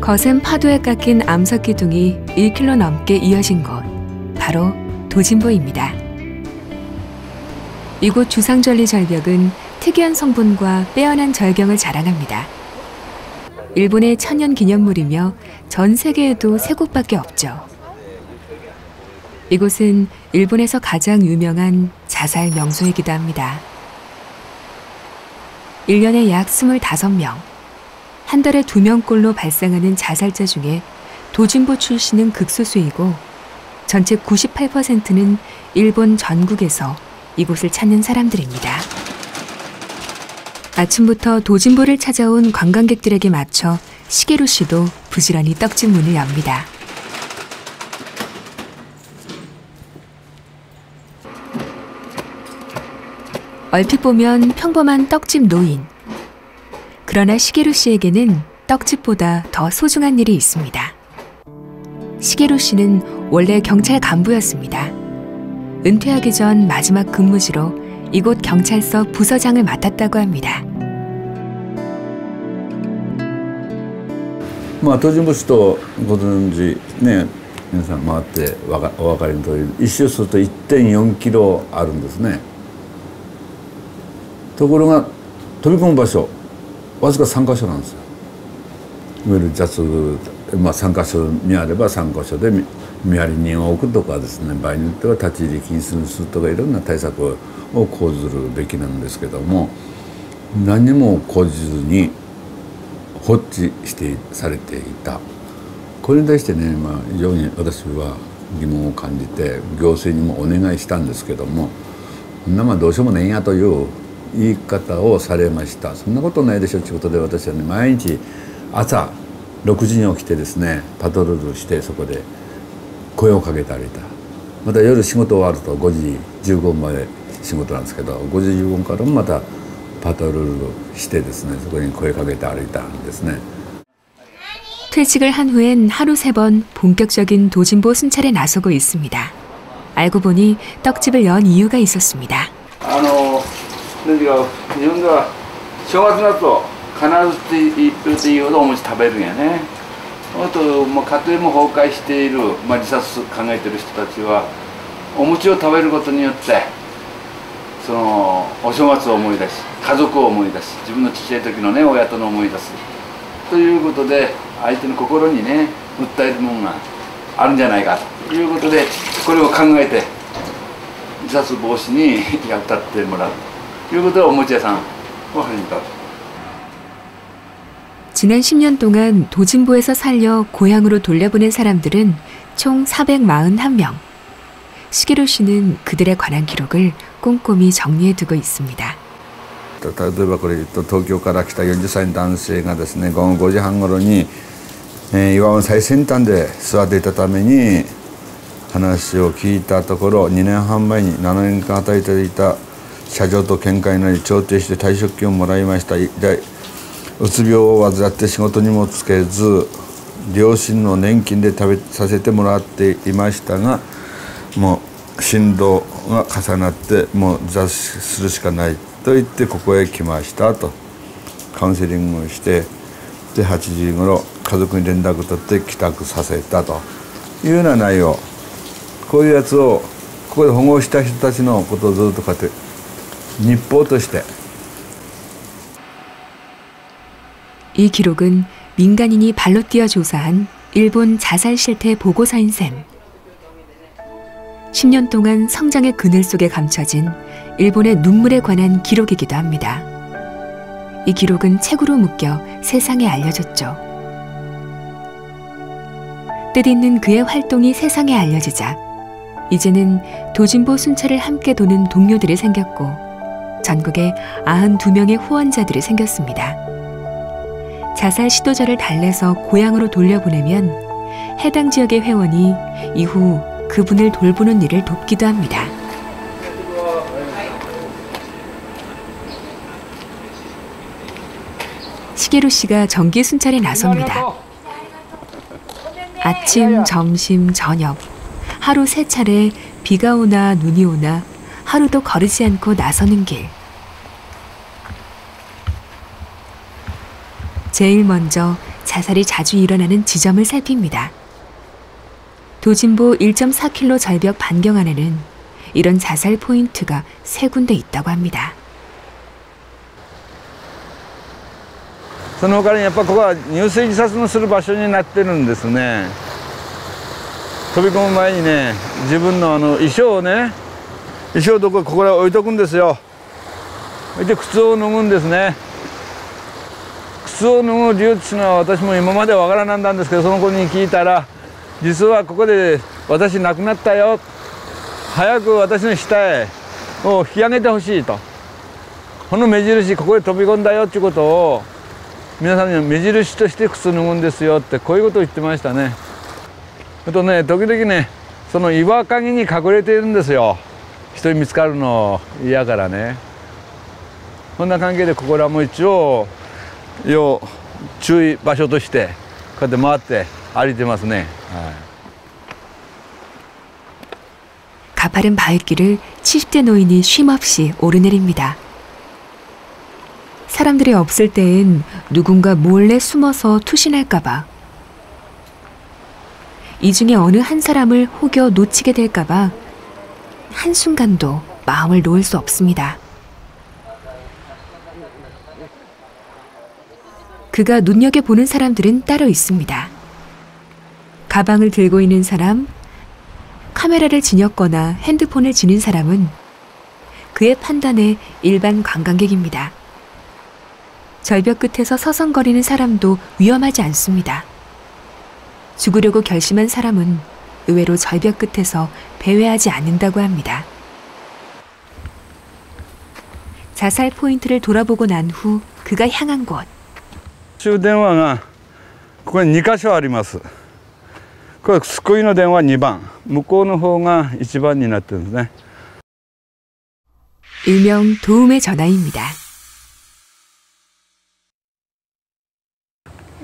거센 파도에 깎인 암석 기둥이 1km 넘게 이어진 곳, 바로 도진보입니다. 이곳 주상절리 절벽은 특이한 성분과 빼어난 절경을 자랑합니다. 일본의 천연기념물이며 전 세계에도 3곳밖에 없죠. 이곳은 일본에서 가장 유명한 자살 명소이기도 합니다. 1년에 약 25명, 한 달에 2명꼴로 발생하는 자살자 중에 도진보 출신은 극소수이고 전체 98%는 일본 전국에서 이곳을 찾는 사람들입니다. 아침부터 도진보를 찾아온 관광객들에게 맞춰 시게루 씨도 부지런히 떡집 문을 엽니다. 얼핏 보면 평범한 떡집 노인. 그러나 시게루 씨에게는 떡집보다 더 소중한 일이 있습니다. 시게루 씨는 원래 경찰 간부였습니다. 은퇴하기 전 마지막 근무지로 이곳 경찰서 부서장을 맡았다고 합니다. 東尋坊市とご存知ね、皆さん回ってお分かりの通り、一周すると 1.4 キロあるんですね。ところが飛び込む場所わずか3カ所なんですよ。いわゆる雑具、3カ所にあれば3カ所で見張り人を置くとかですね、場合によっては立ち入り禁止するとかいろんな対策を講ずるべきなんですけども、何にも講じずに放置されていた。これに対してね、非常に私は疑問を感じて行政にもお願いしたんですけども、そんなどうしようもねえんやという言い方をされました。そんなことないでしょということで、私はね、毎日朝6時に起きてですね、パトロールしてそこで声をかけて歩いた。また夜仕事終わると5時15分まで仕事なんですけど、5時15分からもまたパトロールしてですね、そこに声かけて歩いたんですね。 퇴직을 한 후엔 하루 3번 본격적인 도진보 순찰에 나서고 있습니다. 알고 보니 떡집을 연 이유가 있었습니다. 自分では正月になると必ずっていうほどお餅食べるんやね。あともう家庭も崩壊している、自殺考えてる人たちはお餅を食べることによってそのお正月を思い出し、家族を思い出し、自分の小さい時のね親との思い出すということで、相手の心にね訴えるものがあるんじゃないかということで、これを考えて自殺防止に役立ってもらうということでお餅屋さんを始めた。 지난 10년 동안 도진보에서 살려 고향으로 돌려보낸 사람들은 총 441명. 시게루 씨는 그들에 관한 기록을 꼼꼼히 정리해두고 있습니다. 例えばこれ東京から来た40歳の男性がですね、午後5時半ごろに岩の最先端で座っていたために話を聞いたところ、2年半前に7年間働いていた社長と見解になり調停して退職金をもらいました。うつ病を患って仕事にも就けず、両親の年金で食べさせてもらっていましたが、もう心労が重なってもう自殺するしかないと言ってここへ来ましたとカウンセリングをして、で8時ごろ家族に連絡を取って帰宅させたというような内容、こういうやつをここで保護した人たちのことをずっとこうやって日報として。 이 기록은 민간인이 발로 뛰어 조사한 일본 자살 실태 보고서인 셈. 10년 동안 성장의 그늘 속에 감춰진 일본의 눈물에 관한 기록이기도 합니다. 이 기록은 책으로 묶여 세상에 알려졌죠. 뜻있는 그의 활동이 세상에 알려지자 이제는 도진보 순찰을 함께 도는 동료들이 생겼고 전국에 92명의 후원자들이 생겼습니다. 자살 시도자를 달래서 고향으로 돌려보내면 해당 지역의 회원이 이후 그분을 돌보는 일을 돕기도 합니다. 시게루 씨가 정기 순찰에 나섭니다. 아침, 점심, 저녁 하루 3차례 비가 오나 눈이 오나 하루도 거르지 않고 나서는 길. 제일 먼저 자살이 자주 일어나는 지점을 살핍니다. 도진보 1.4km 절벽 반경 안에는 이런 자살 포인트가 3군데 있다고 합니다. その他にやっぱここは入水自殺のする場所になってるんですね。飛び込む前にね、自分の衣装をね、衣装をここで置いとくんですよ。で靴を脱ぐんですね。靴を脱ぐ理由っていうのは私も今までわからなんだんですけど、その子に聞いたら、実はここで私亡くなったよ、早く私の死体を引き上げてほしいと、この目印、ここで飛び込んだよっていうことを皆さんに目印として靴脱ぐんですよって、こういうことを言ってましたね。あとね、時々ね、その岩陰に隠れているんですよ。人に見つかるの嫌からね。こんな関係でここらも一応要注意場所としてこうやって回って歩いてますね。가파른 바위길을 70대 노인이 쉼없이 오르내립니다. 사람들이 없을 때엔 누군가 몰래 숨어서 투신할까봐, 이 중에 어느 한 사람을 혹여 놓치게 될까봐 한순간도 마음을 놓을 수 없습니다. 그가 눈여겨보는 사람들은 따로 있습니다. 가방을 들고 있는 사람, 카메라를 지녔거나 핸드폰을 지닌 사람은 그의 판단에 일반 관광객입니다. 절벽 끝에서 서성거리는 사람도 위험하지 않습니다. 죽으려고 결심한 사람은 의외로 절벽 끝에서 배회하지 않는다고 합니다. 자살 포인트를 돌아보고 난 후 그가 향한 곳. 公衆電話がここに2箇所あります。これ救いの電話2番、向こうの方が1番になってるんですね。 일명 도움의 전화입니다.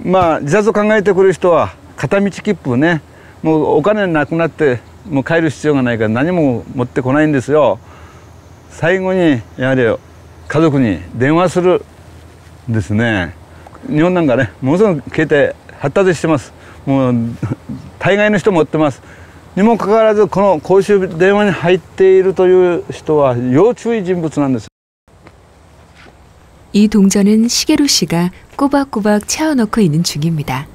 まあ自殺を考えてくる人は片道切符ね、もうお金なくなってもう帰る必要がないから何も持ってこないんですよ。最後にやはり家族に電話するんですね。日本なんかね、ものすごく携帯発達してます。もう大概の人持ってます。にもかかわらずこの公衆電話に入っているという人は要注意人物なんです。 이 동전은 시게루 씨가 꼬박꼬박 채워넣고 있는 중입니다.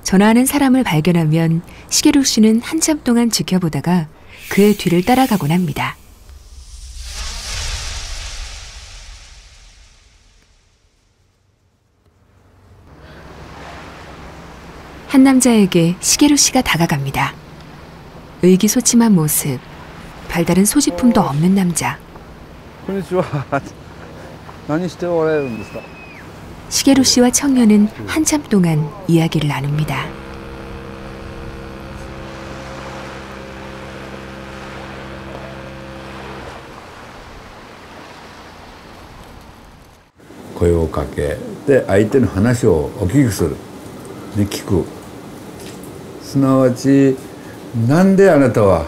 전화하는 사람을 발견하면 시게루 씨는 한참 동안 지켜보다가 그의 뒤를 따라가곤 합니다. 한 남자에게 시게루 씨가 다가갑니다. 의기소침한 모습, 별다른 소지품도 없는 남자. 시게루 씨와 청년은 한참 동안 이야기를 나눕니다.声をかけて相手の話をお聞きする、で聞く。すなわちなんであなたは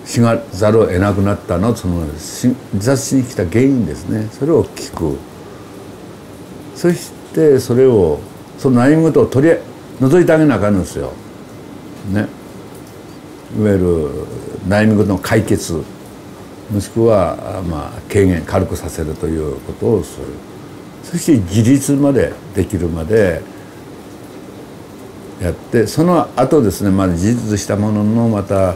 死がざるを得なくなったの、その自殺しに来た原因ですね、それを聞く。そしてそれをその悩み事を除いてあげなあかんのですよ、ね、いわゆる悩み事の解決もしくはまあ軽減軽くさせるということをする。そして自立までできるまでやって、その後ですね、まあ、自立したもののまた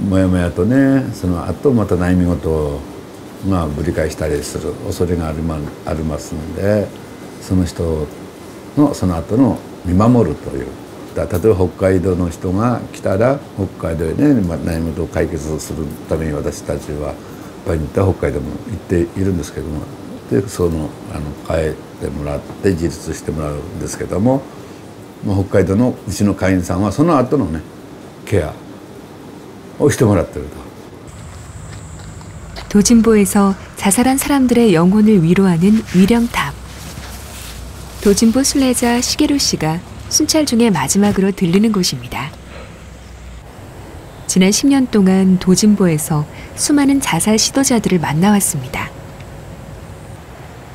もやもやとね、その後また悩み事がぶり返したりする恐れがありますので、その人のその後の見守るという。例えば北海道の人が来たら北海道へね、悩み事を解決するために私たちは場合によっては北海道も行っているんですけども、で帰ってもらって自立してもらうんですけども、北海道のうちの会員さんはその後のねケアをしてもらってると。 도진보에서 자살한 사람들의 영혼을 위로하는 위령탑. 도진보 순례자 시게루 씨가 순찰 중에 마지막으로 들르는 곳입니다. 지난 10년 동안 도진보에서 수많은 자살 시도자들을 만나왔습니다.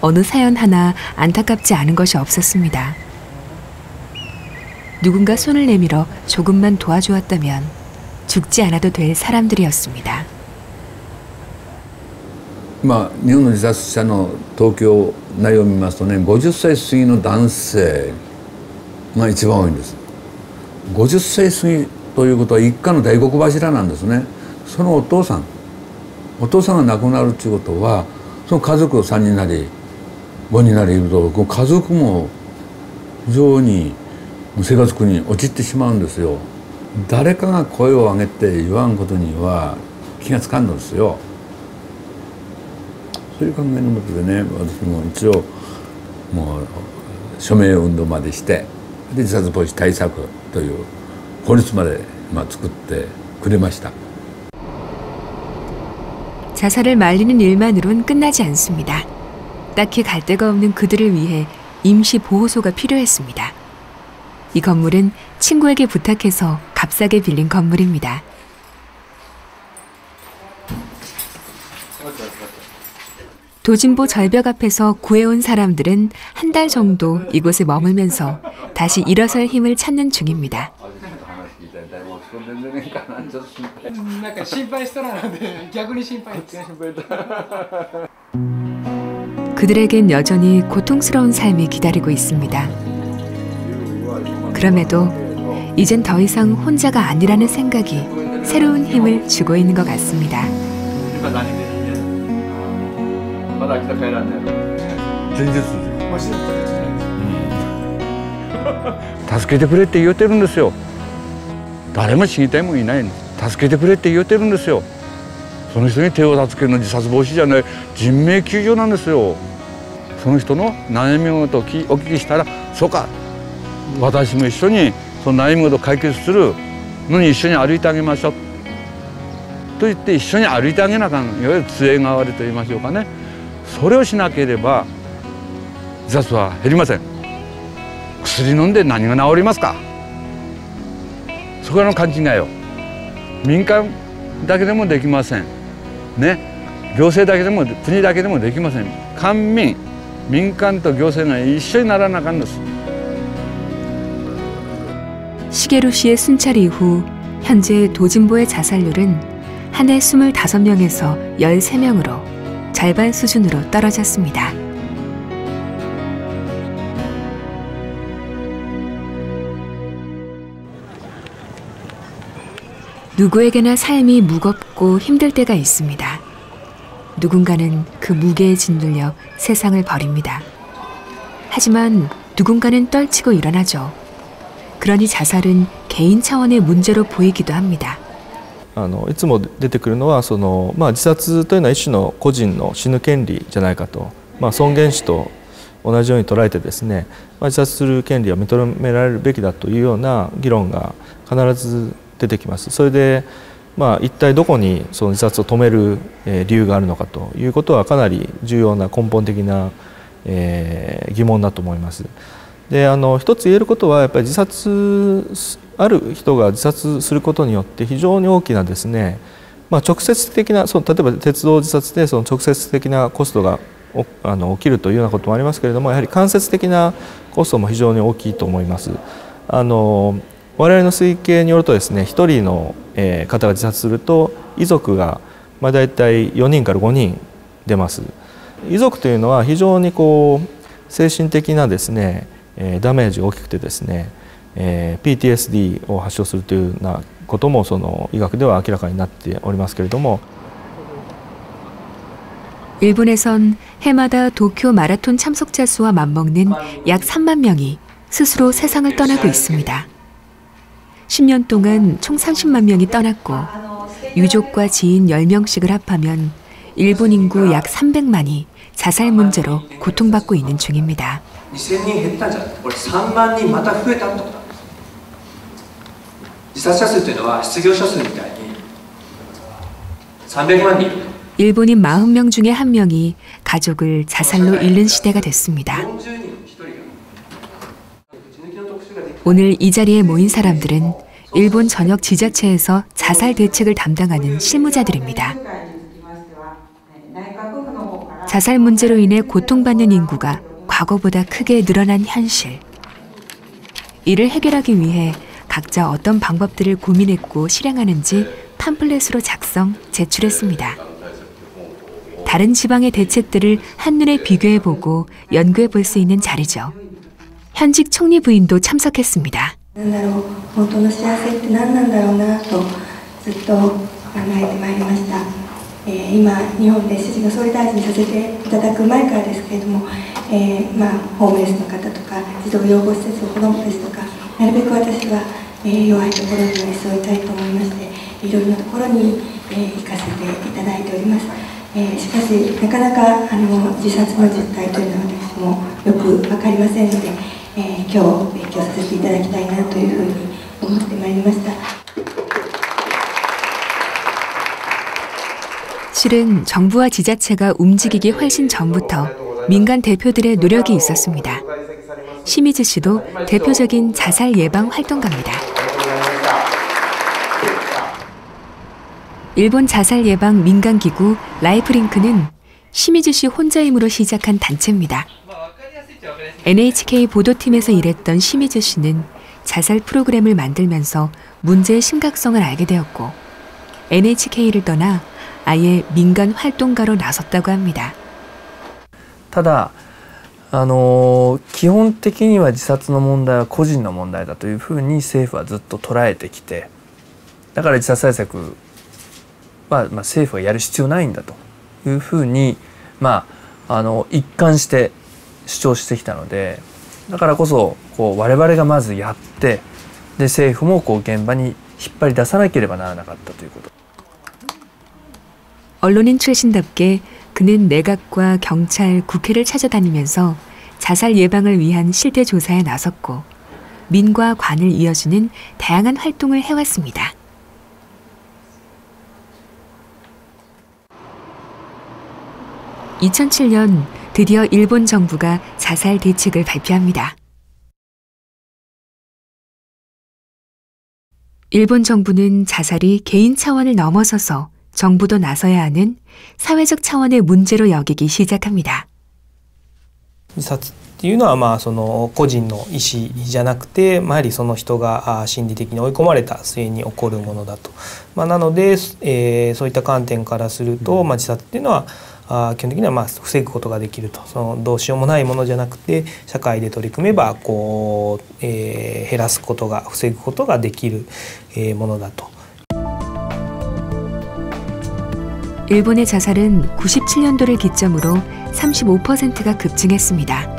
어느 사연 하나 안타깝지 않은 것이 없었습니다. 누군가 손을 내밀어 조금만 도와주었다면 죽지 않아도 될 사람들이었습니다. 日本の自殺者の東京内容を見ますとね、50歳過ぎの男性が一番多いんです。50歳過ぎということは一家の大黒柱なんですね。そのお父さんが亡くなるということは、その家族3人なり5人なりいると、家族も非常に生活苦に陥ってしまうんですよ。誰かが声を上げて言わんことには気がつかんのですよ。そういう考えのもとでね、私も一応もう署名運動までして、で自殺防止対策という法律まで作ってくれました。 자살을 말리는 일만으론 끝나지 않습니다. 딱히 갈 데가 없는 그들을 위해 임시 보호소가 필요했습니다. 이 건물은 친구에게 부탁해서 값싸게 빌린 건물입니다. 도진보 절벽 앞에서 구해온 사람들은 한 달 정도 이곳에 머물면서 다시 일어설 힘을 찾는 중입니다. 그들에겐 여전히 고통스러운 삶이 기다리고 있습니다. 그럼에도 이젠 더 이상 혼자가 아니라는 생각이 새로운 힘을 주고 있는 것 같습니다. 助けてくれって言ってるんですよ。誰も死にたいもいない。助けてくれって言ってるんですよ。その人に手を助けるの自殺防止じゃない、人命救助なんですよ。その人の悩み事をお聞きしたら、そうか、私も一緒にその悩み事を解決するのに一緒に歩いてあげましょうと言って一緒に歩いてあげなあかん、いわゆる杖代わりと言いましょうかね。それをしなければ自殺は減りません。薬飲んで何が治りますか。そこらの勘違いを民間だけでもできませんね。行政だけでも国だけでもできません。官民民間と行政が一緒にならなあかんです。 시게루 씨의 순찰 이후 현재 도진보의 자살률은 한 해 25명에서 13명으로 절반 수준으로 떨어졌습니다. 누구에게나 삶이 무겁고 힘들 때가 있습니다. 누군가는 그 무게에 짓눌려 세상을 버립니다. 하지만 누군가는 떨치고 일어나죠. 그러니 자살은 개인 차원의 문제로 보이기도 합니다. いつも出てくるのは自殺というのは一種の個人の死ぬ権利じゃないかと、尊厳死と同じように捉えてですね、自殺する権利は認められるべきだというような議論が必ず出てきます。それで一体どこにその自殺を止める理由があるのかということはかなり重要な根本的な疑問だと思います。で一つ言えることはやっぱりある人が自殺することによって非常に大きなですね、直接的な例えば鉄道自殺で直接的なコストが起きるというようなこともありますけれども、やはり間接的なコストも非常に大きいと思います。我々の推計によるとですね、1人の方が自殺すると遺族がだいたい4人から5人出ます。遺族というのは非常に精神的なですねダメージが大きくてですね、PTSD を発症するというようなことも医学では明らかになっておりますけれども、 일본에선 해마다 도쿄 마라톤 참석자 수와 맞먹는 약 3만 명이 스스로 세상을 떠나고 있습니다. 10년 동안 총 30만 명이 떠났고 유족과 지인 10명씩을 합하면 일본 인구 약 300만이 자살 문제로 고통받고 있는 중입니다. 2000人減ったんじゃなくて、これ3万人また増えたってことなんです。自殺者数というのは失業者数みたいに300万人いる。 일본인 40명 중에 1명이 가족을 자살로 잃는 시대가 됐습니다. 오늘 이 자리에 모인 사람들은 일본 전역 지자체에서 자살 대책을 담당하는 실무자들입니다. 자살 문제로 인해 고통받는 인구가 과거보다 크게 늘어난 현실. 이를 해결하기 위해 각자 어떤 방법들을 고민했고 실행하는지 팜플렛으로 작성, 제출했습니다. 다른 지방의 대책들을 한눈에 비교해보고 연구해볼 수 있는 자리죠. 현직 총리 부인도 참석했습니다. 本当の幸せって何なんだろうなとずっと考えてまいりました。今日本で主人が総理大臣させていただく前からですけれども、ホームレスの方とか児童養護施設の子どもですとか、なるべく私は、弱いところに寄り添いたいと思いまして、いろいろなところに、行かせていただいております。しかしなかなか自殺の実態というのは私もよく分かりませんので、今日勉強させていただきたいなというふうに思ってまいりました。 실은 정부와 지자체가 움직이기 훨씬 전부터 민간 대표들의 노력이 있었습니다. 시미즈 씨도 대표적인 자살 예방 활동가입니다. 일본 자살 예방 민간 기구 라이프링크는 시미즈 씨 혼자 힘으로 시작한 단체입니다. NHK 보도팀에서 일했던 시미즈 씨는 자살 프로그램을 만들면서 문제의 심각성을 알게 되었고 NHK를 떠나 아예 민간 활동가로 나섰다고 합니다. ただ基本的には自殺の問題は個人の問題だというふうに政府はずっと捉えてきて、だから自殺対策は政府がやる必要ないんだというふうに一貫して主張してきたので、だからこそ我々がまずやって、で政府も現場に引っ張り出さなければならなかったということ。 언론인 출신답게 그는 내각과 경찰, 국회를 찾아다니면서 자살 예방을 위한 실태 조사에 나섰고 민과 관을 이어주는 다양한 활동을 해왔습니다. (2007년) 드디어 일본 정부가 자살 대책을 발표합니다. 일본 정부는 자살이 개인 차원을 넘어서서 정부도 나서야 하는 사회적 차원의 문제로 여기기 시작합니다. 自殺っていうのはその個人の意思じゃなくて、やはりその人が心理的に追い込まれた末に起こるものだと。なので、そういった観点からすると、自殺っていうのは基本的には防ぐことができると。そのどうしようもないものじゃなくて、社会で取り組めば減らすことが防ぐことができるものだと。 일본의 자살은 97년도를 기점으로 35%가 급증했습니다.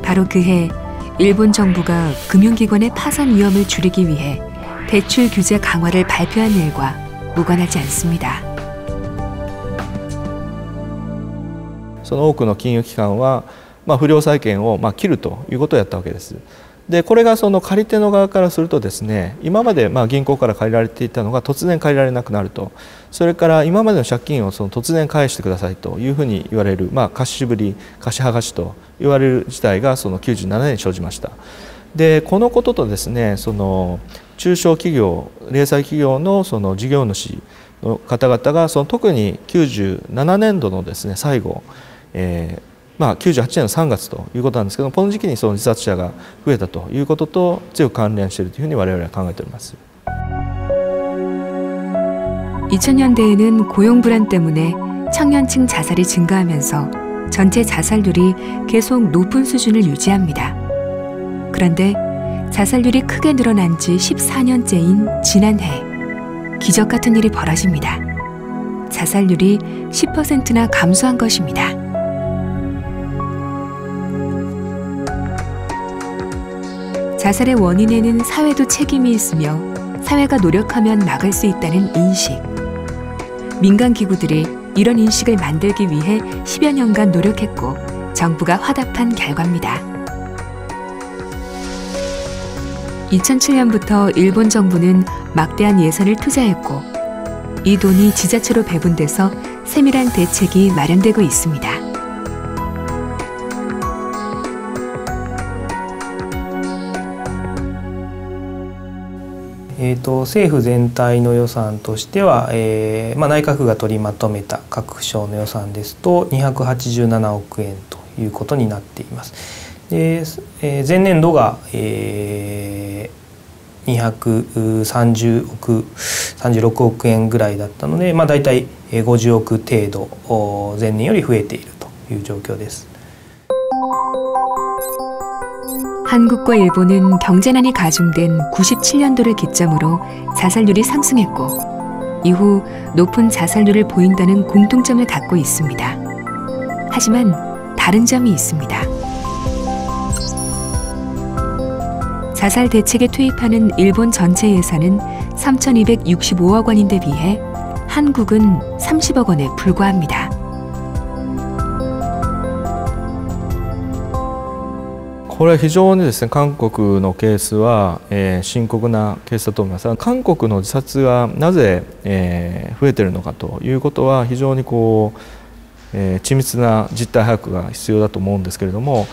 바로 그해 일본 정부가 금융기관의 파산 위험을 줄이기 위해 대출 규제 강화를 발표한 일과 무관하지 않습니다. その多くの金融機関は不良債権を切るということをやったわけです。でこれがその借り手の側からするとですね、今まで銀行から借りられていたのが突然借りられなくなると、それから今までの借金を突然返してくださいというふうに言われる、貸し渋り貸し剥がしと言われる事態がその97年に生じました。でこのこととですね、その中小企業零細企業のその事業主の方々が特に97年度のですね最後、98年の3月ということなんですけども、この時期にその自殺者が増えたということと強く関連しているというふうに我々は考えております。 2000년대에는 고용 불안 때문에 청년층 자살이 증가하면서 전체 자살률이 계속 높은 수준을 유지합니다. 그런데 자살률이 크게 늘어난 지 14년째인 지난해 기적 같은 일이 벌어집니다. 자살률이 10%나 감소한 것입니다. 자살의 원인에는 사회도 책임이 있으며 사회가 노력하면 막을 수 있다는 인식. 민간 기구들이 이런 인식을 만들기 위해 10여 년간 노력했고 정부가 화답한 결과입니다. 2007년부터 일본 정부는 막대한 예산을 투자했고 이 돈이 지자체로 배분돼서 세밀한 대책이 마련되고 있습니다. 政府全体の予算としては、内閣府が取りまとめた各省の予算ですと287億円ということになっています。で、前年度が、236億円ぐらいだったので、だいたい50億程度前年より増えているという状況です。 한국과 일본은 경제난이 가중된 97년도를 기점으로 자살률이 상승했고 이후 높은 자살률을 보인다는 공통점을 갖고 있습니다. 하지만 다른 점이 있습니다. 자살 대책에 투입하는 일본 전체 예산은 3,265억 원인데 비해 한국은 30억 원에 불과합니다. これは非常にですね、韓国のケースは、深刻なケースだと思います。韓国の自殺がなぜ、増えているのかということは非常にこう、緻密な実態把握が必要だと思うんですけれども、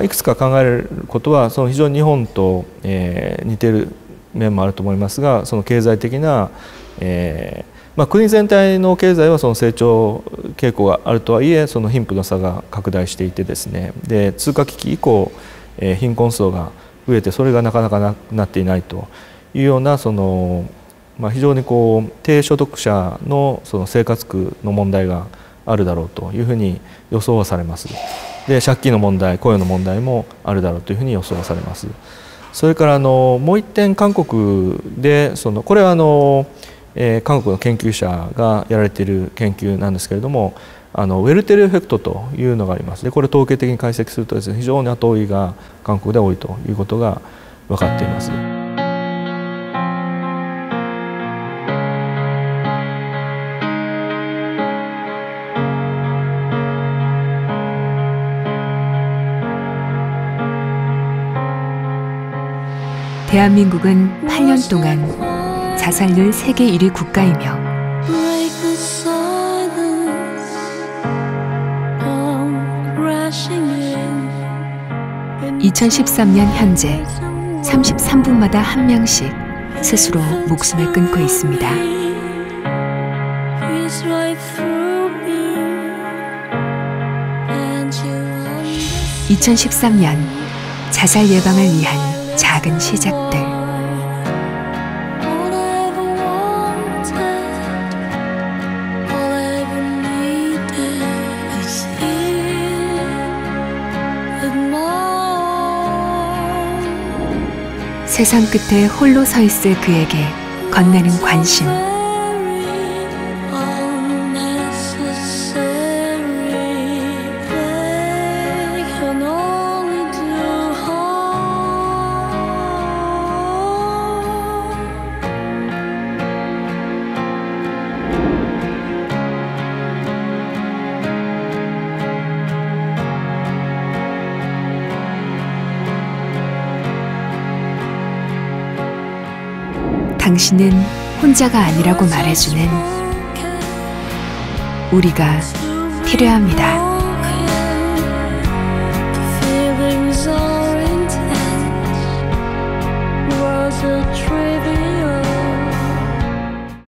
いくつか考えることはその非常に日本と、似ている面もあると思いますが、その経済的な、国全体の経済はその成長傾向があるとはいえ、その貧富の差が拡大していてですね、で通貨危機以降、貧困層が増えてそれがなかなかなくなっていないというようなその、非常にこう低所得者のその生活苦の問題があるだろうというふうに予想はされます。で借金の問題、雇用の問題もあるだろうというふうに予想はされます。それからもう一点、韓国でこれは韓国の研究者がやられている研究なんですけれども、ウェルテルエフェクトというのがあります。でこれ統計的に解析するとですね、非常に後追いが韓国で多いということが分かっています。대한민국은 8년 동안 자살률 세계 1위 국가이며 2013년 현재 33분마다 한 명씩 스스로 목숨을 끊고 있습니다. 2013년 자살 예방을 위한 작은 시작들. 세상 끝에 홀로 서 있을 그에게 건네는 관심. 당신은 혼자가 아니라고 말해주는 우리가 필요합니다.